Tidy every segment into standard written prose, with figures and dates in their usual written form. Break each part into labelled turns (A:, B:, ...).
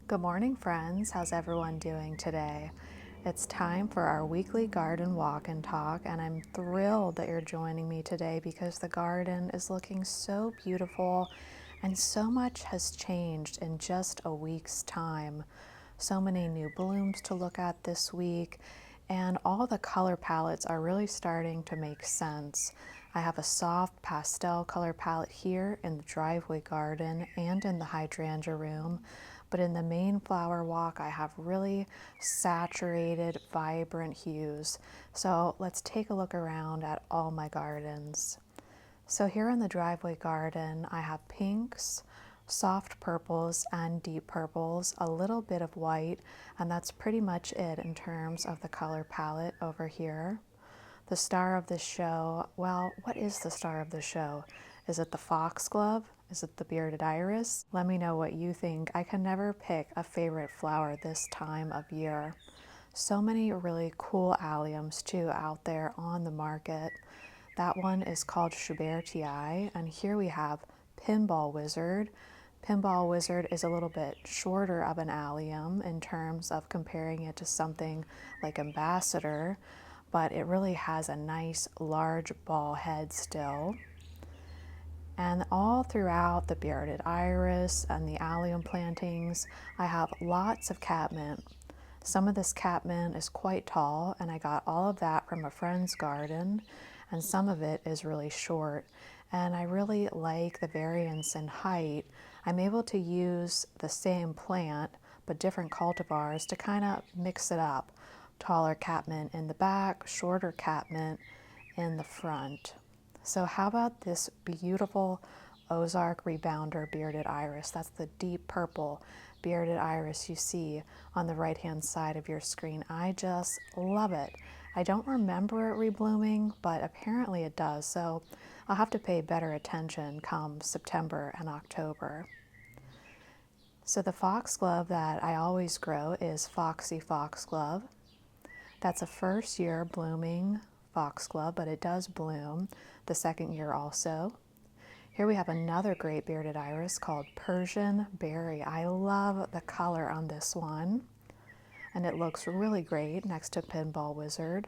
A: Good morning, friends. How's everyone doing today? It's time for our weekly garden walk and talk, and I'm thrilled that you're joining me today because the garden is looking so beautiful and so much has changed in just a week's time. So many new blooms to look at this week, and all the color palettes are really starting to make sense. I have a soft pastel color palette here in the driveway garden and in the hydrangea room, but in the main flower walk I have really saturated, vibrant hues. So let's take a look around at all my gardens. So here in the driveway garden I have pinks, soft purples and deep purples, a little bit of white, and that's pretty much it in terms of the color palette over here. The star of the show, well, what is the star of the show? Is it the foxglove? Is it the bearded iris? Let me know what you think. I can never pick a favorite flower this time of year. So many really cool alliums too out there on the market. That one is called Schubertii, and here we have Pinball Wizard. Pinball Wizard is a little bit shorter of an allium in terms of comparing it to something like Ambassador, but it really has a nice large ball head still. And all throughout the bearded iris and the allium plantings, I have lots of catmint. Some of this catmint is quite tall, and I got all of that from a friend's garden, and some of it is really short. And I really like the variance in height. I'm able to use the same plant, but different cultivars to kind of mix it up. Taller catmint in the back, shorter catmint in the front. So how about this beautiful Ozark Rebounder bearded iris? That's the deep purple bearded iris you see on the right hand side of your screen. I just love it. I don't remember it reblooming, but apparently it does, so I'll have to pay better attention come September and October. So the foxglove that I always grow is Foxy Foxglove. That's a first year blooming foxglove, but it does bloom the second year also. Here we have another great bearded iris called Persian Berry. I love the color on this one, and it looks really great next to Pinball Wizard.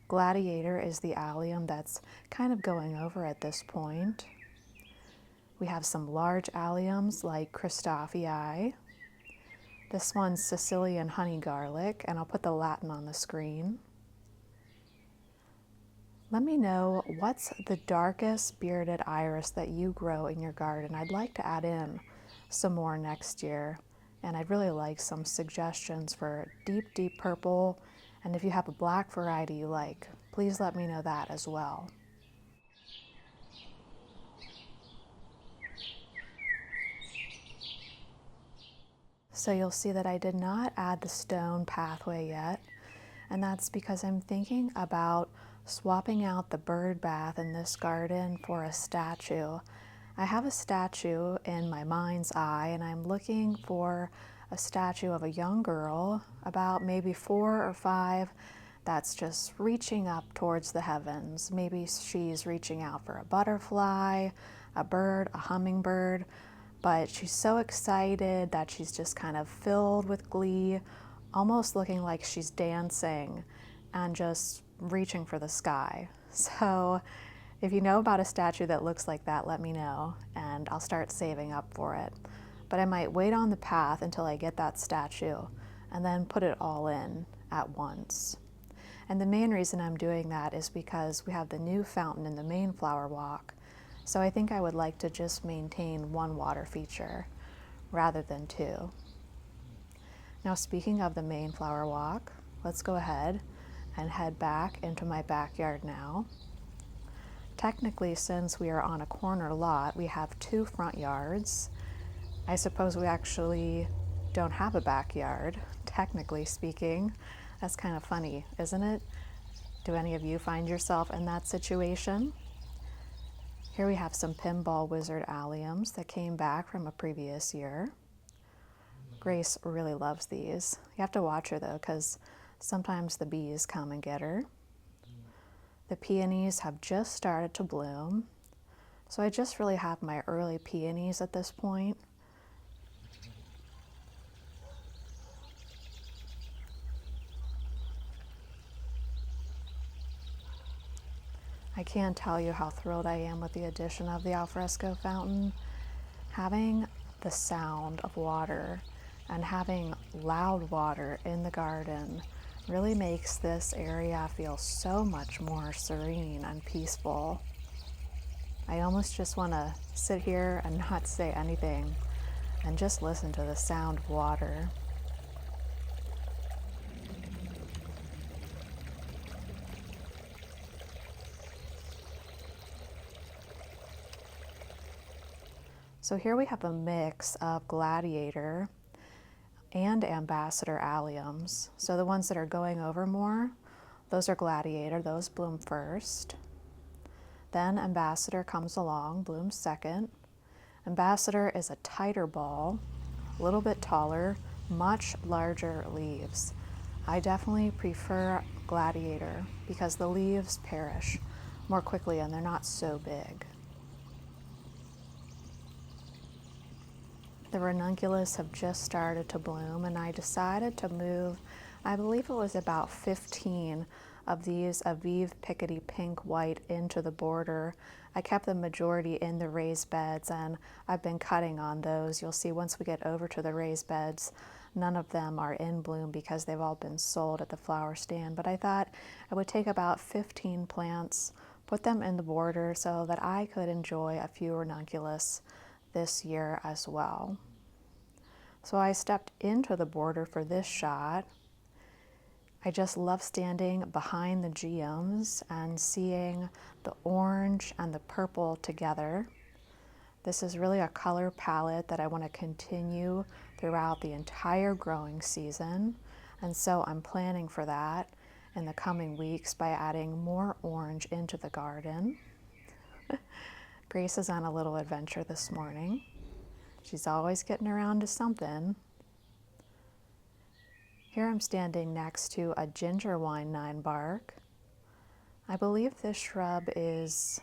A: Gladiator is the allium that's kind of going over at this point. We have some large alliums like Christophii. This one's Sicilian honey garlic, and I'll put the Latin on the screen. Let me know what's the darkest bearded iris that you grow in your garden. I'd like to add in some more next year, and I'd really like some suggestions for deep, deep purple, and if you have a black variety you like, please let me know that as well. So you'll see that I did not add the stone pathway yet, and that's because I'm thinking about swapping out the bird bath in this garden for a statue. I have a statue in my mind's eye, and I'm looking for a statue of a young girl, about maybe 4 or 5, that's just reaching up towards the heavens. Maybe she's reaching out for a butterfly, a bird, a hummingbird, but she's so excited that she's just kind of filled with glee, almost looking like she's dancing and just reaching for the sky. So if you know about a statue that looks like that, let me know and I'll start saving up for it. But I might wait on the path until I get that statue and then put it all in at once. And the main reason I'm doing that is because we have the new fountain in the main flower walk. So I think I would like to just maintain one water feature rather than 2. Now speaking of the main flower walk, let's go ahead and head back into my backyard now. Technically, since we are on a corner lot, we have 2 front yards. I suppose we actually don't have a backyard, technically speaking. That's kind of funny, isn't it? Do any of you find yourself in that situation? Here we have some Pinball Wizard alliums that came back from a previous year. Grace really loves these. You have to watch her though, because sometimes the bees come and get her. The peonies have just started to bloom. So I just really have my early peonies at this point. I can't tell you how thrilled I am with the addition of the alfresco fountain. Having the sound of water and having loud water in the garden really makes this area feel so much more serene and peaceful. I almost just want to sit here and not say anything and just listen to the sound of water. So here we have a mix of gladiator and ambassador alliums. So the ones that are going over more, those are gladiator, those bloom first. Then ambassador comes along, blooms second. Ambassador is a tighter ball, a little bit taller, much larger leaves. I definitely prefer gladiator because the leaves perish more quickly and they're not so big. The ranunculus have just started to bloom, and I decided to move, I believe it was about 15 of these Aviv Pickety Pink White into the border. I kept the majority in the raised beds, and I've been cutting on those. You'll see once we get over to the raised beds, none of them are in bloom because they've all been sold at the flower stand. But I thought I would take about 15 plants, put them in the border so that I could enjoy a few ranunculus this year as well. So I stepped into the border for this shot. I just love standing behind the geums and seeing the orange and the purple together. This is really a color palette that I want to continue throughout the entire growing season. And so I'm planning for that in the coming weeks by adding more orange into the garden. Grace is on a little adventure this morning. She's always getting around to something. Here I'm standing next to a ginger wine 9-bark. I believe this shrub is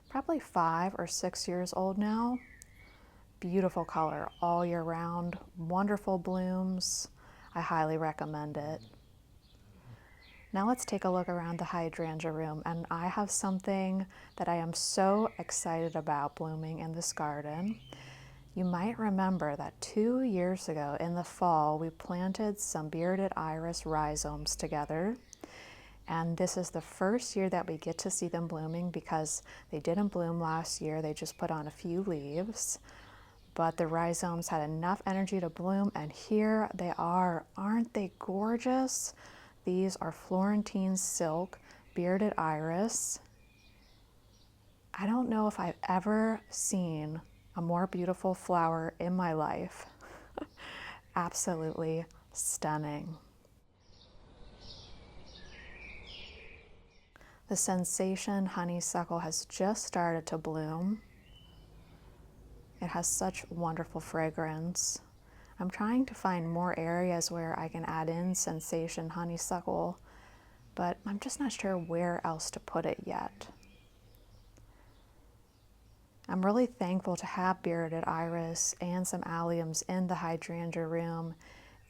A: probably 5 or 6 years old now. Beautiful color all year round, wonderful blooms. I highly recommend it. Now let's take a look around the hydrangea room, and I have something that I am so excited about blooming in this garden. You might remember that 2 years ago in the fall, we planted some bearded iris rhizomes together. And this is the first year that we get to see them blooming because they didn't bloom last year. They just put on a few leaves. But the rhizomes had enough energy to bloom, and here they are. Aren't they gorgeous? These are Florentine silk bearded iris. I don't know if I've ever seen a more beautiful flower in my life. Absolutely stunning. The sensation honeysuckle has just started to bloom. It has such wonderful fragrance. I'm trying to find more areas where I can add in sensation honeysuckle, but I'm just not sure where else to put it yet. I'm really thankful to have bearded iris and some alliums in the hydrangea room.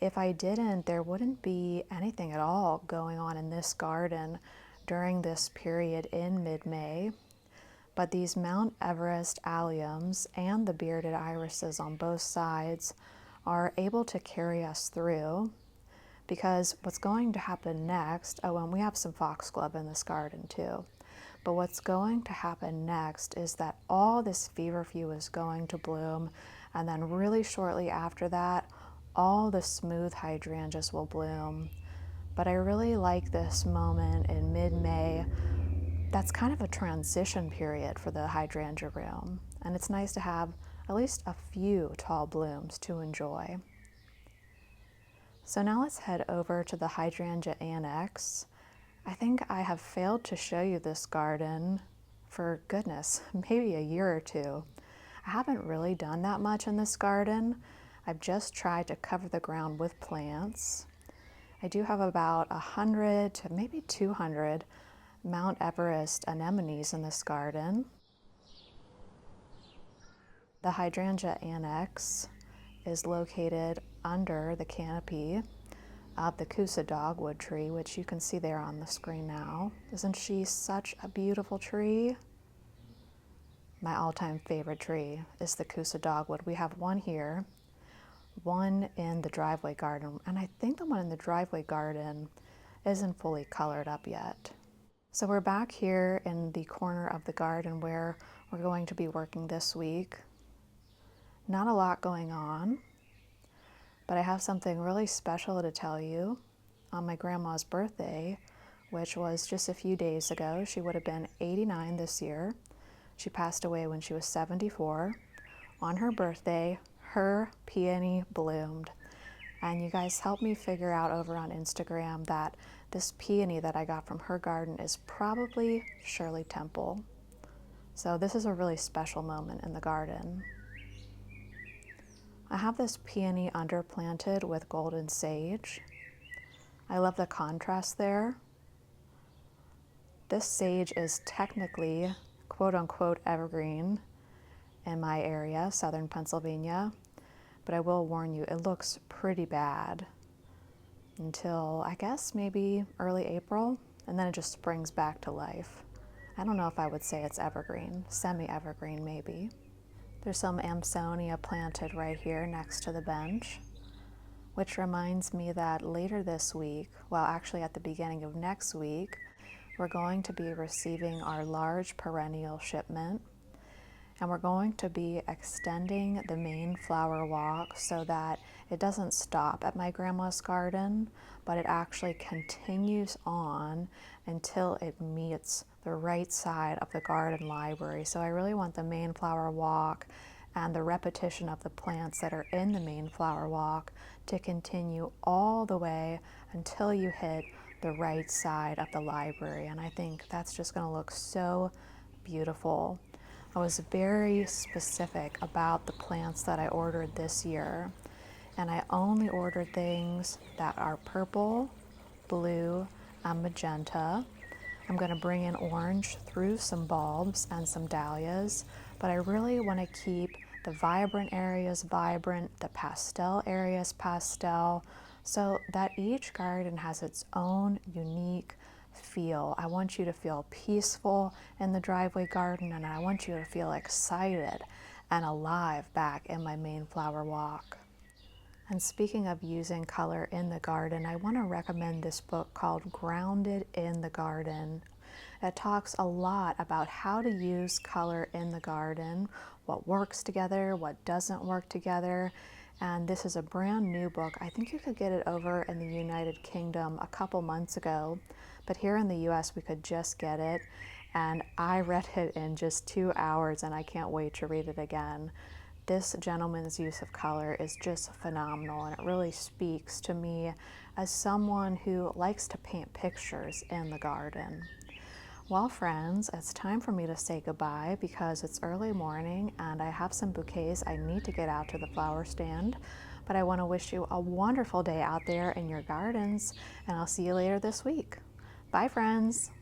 A: If I didn't, there wouldn't be anything at all going on in this garden during this period in mid-May. But these Mount Everest alliums and the bearded irises on both sides are able to carry us through, because what's going to happen next, oh, and we have some foxglove in this garden too, but what's going to happen next is that all this feverfew is going to bloom, and then really shortly after that, all the smooth hydrangeas will bloom. But I really like this moment in mid-May. That's kind of a transition period for the hydrangea room, and it's nice to have at least a few tall blooms to enjoy. So now let's head over to the hydrangea annex. I think I have failed to show you this garden for, goodness, maybe a year or two. I haven't really done that much in this garden. I've just tried to cover the ground with plants. I do have about 100 to maybe 200 Mount Everest anemones in this garden. The hydrangea annex is located under the canopy of the Coosa dogwood tree, which you can see there on the screen now. Isn't she such a beautiful tree? My all-time favorite tree is the Coosa dogwood. We have one here, one in the driveway garden, and I think the one in the driveway garden isn't fully colored up yet. So we're back here in the corner of the garden where we're going to be working this week. Not a lot going on, but I have something really special to tell you. On my grandma's birthday, which was just a few days ago, she would have been 89 this year. She passed away when she was 74. On her birthday, her peony bloomed. And you guys helped me figure out over on Instagram that this peony that I got from her garden is probably Shirley Temple. So this is a really special moment in the garden. I have this peony underplanted with golden sage. I love the contrast there. This sage is technically quote-unquote evergreen in my area, southern Pennsylvania, but I will warn you, it looks pretty bad until I guess maybe early April, and then it just springs back to life. I don't know if I would say it's evergreen, semi-evergreen maybe. There's some Amsonia planted right here next to the bench, which reminds me that later this week, well actually at the beginning of next week, we're going to be receiving our large perennial shipment, and we're going to be extending the main flower walk so that it doesn't stop at my grandma's garden, but it actually continues on until it meets the right side of the garden library. So I really want the main flower walk and the repetition of the plants that are in the main flower walk to continue all the way until you hit the right side of the library. And I think that's just going to look so beautiful. I was very specific about the plants that I ordered this year, and I only ordered things that are purple, blue, and magenta. I'm going to bring in orange through some bulbs and some dahlias, but I really want to keep the vibrant areas vibrant, the pastel areas pastel, so that each garden has its own unique feel. I want you to feel peaceful in the driveway garden, and I want you to feel excited and alive back in my main flower walk. And speaking of using color in the garden, I want to recommend this book called Grounded in the Garden. It talks a lot about how to use color in the garden, what works together, what doesn't work together. And this is a brand new book. I think you could get it over in the United Kingdom a couple months ago, but here in the US we could just get it. And I read it in just 2 hours, and I can't wait to read it again. This gentleman's use of color is just phenomenal, and it really speaks to me as someone who likes to paint pictures in the garden. Well, friends, it's time for me to say goodbye because it's early morning and I have some bouquets I need to get out to the flower stand. But I want to wish you a wonderful day out there in your gardens, and I'll see you later this week. Bye, friends.